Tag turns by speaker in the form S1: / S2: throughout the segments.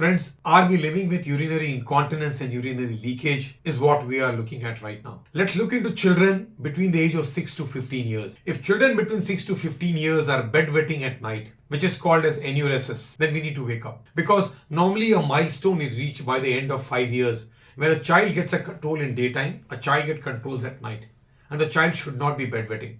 S1: Friends, are we living with urinary incontinence and urinary leakage is what we are looking at right now. Let's look into children between the age of 6 to 15 years. If children between 6 to 15 years are bedwetting at night, which is called as enuresis, then we need to wake up. Because normally a milestone is reached by the end of 5 years, where a child gets a control in daytime, a child gets controls at night. And the child should not be bedwetting.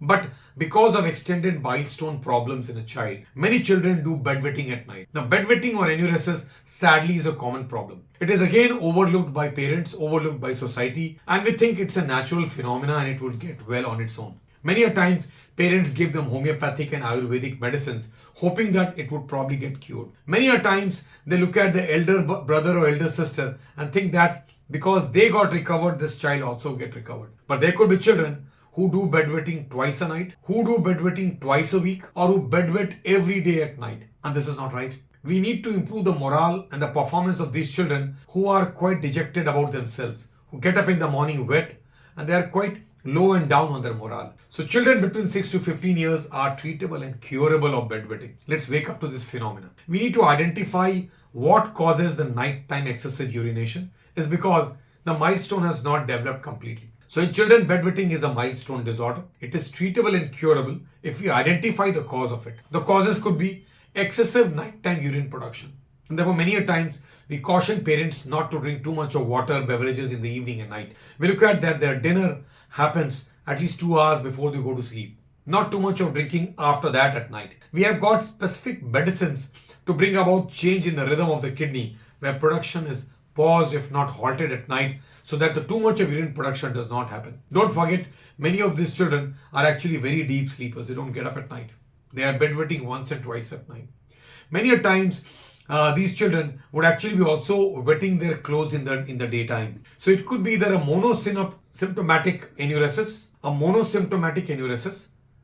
S1: But because of extended milestone problems in a child, many children do bedwetting at night. Now, bedwetting or enuresis sadly is a common problem. It is again overlooked by parents, overlooked by society, and we think it's a natural phenomenon and it will get well on its own. Many a times, parents give them homeopathic and Ayurvedic medicines, hoping that it would probably get cured. Many a times, they look at the elder brother or elder sister and think that because they got recovered, this child also get recovered. But there could be children who do bedwetting twice a night, who do bedwetting twice a week, or who bedwet every day at night. And this is not right. We need to improve the morale and the performance of these children who are quite dejected about themselves, who get up in the morning wet, and they are quite low and down on their morale. So children between 6 to 15 years are treatable and curable of bedwetting. Let's wake up to this phenomenon. We need to identify what causes the nighttime excessive urination is because the milestone has not developed completely. So in children, bedwetting is a milestone disorder. It is treatable and curable if we identify the cause of it. The causes could be excessive nighttime urine production. And therefore, many a times, we caution parents not to drink too much of water, beverages in the evening and night. We look at that their dinner happens at least 2 hours before they go to sleep. Not too much of drinking after that at night. We have got specific medicines to bring about change in the rhythm of the kidney, where production is paused if not halted at night, so that the too much of urine production does not happen. Don't forget, many of these children are actually very deep sleepers. They don't get up at night. They are bedwetting once and twice at night. Many a times, these children would actually be also wetting their clothes in the daytime. So it could be either a monosymptomatic enuresis,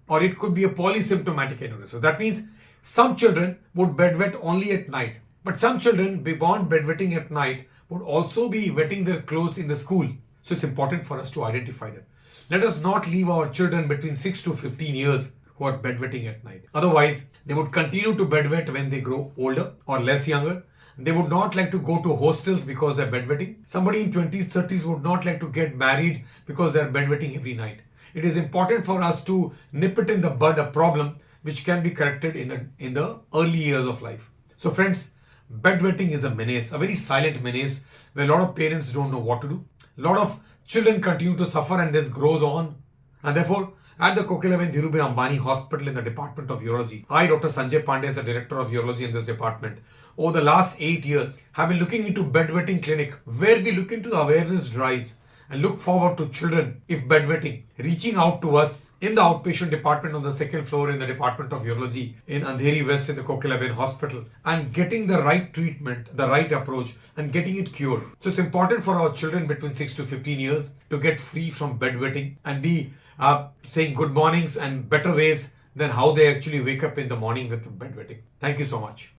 S1: or it could be a polysymptomatic enuresis. That means some children would bedwet only at night, but some children beyond bedwetting at night would also be wetting their clothes in the school. So it's important for us to identify them. Let us not leave our children between 6 to 15 years who are bedwetting at night. Otherwise, they would continue to bedwet when they grow older or less younger. They would not like to go to hostels because they're bedwetting. Somebody in 20s, 30s would not like to get married because they're bedwetting every night. It is important for us to nip it in the bud, a problem which can be corrected in the early years of life. So friends, bedwetting is a menace, a very silent menace where a lot of parents don't know what to do. A lot of children continue to suffer and this grows on. And therefore, at the Kokilaben Dhirubhai Ambani Hospital in the Department of Urology, I, Dr. Sanjay Pandey, as the Director of Urology in this department, over the last 8 years, have been looking into bedwetting clinic where we look into the awareness drives and look forward to children, if bedwetting, reaching out to us in the outpatient department on the second floor in the Department of Urology in Andheri West in the Kokilaben Hospital and getting the right treatment, the right approach and getting it cured. So it's important for our children between 6 to 15 years to get free from bedwetting and be saying good mornings and better ways than how they actually wake up in the morning with bedwetting. Thank you so much.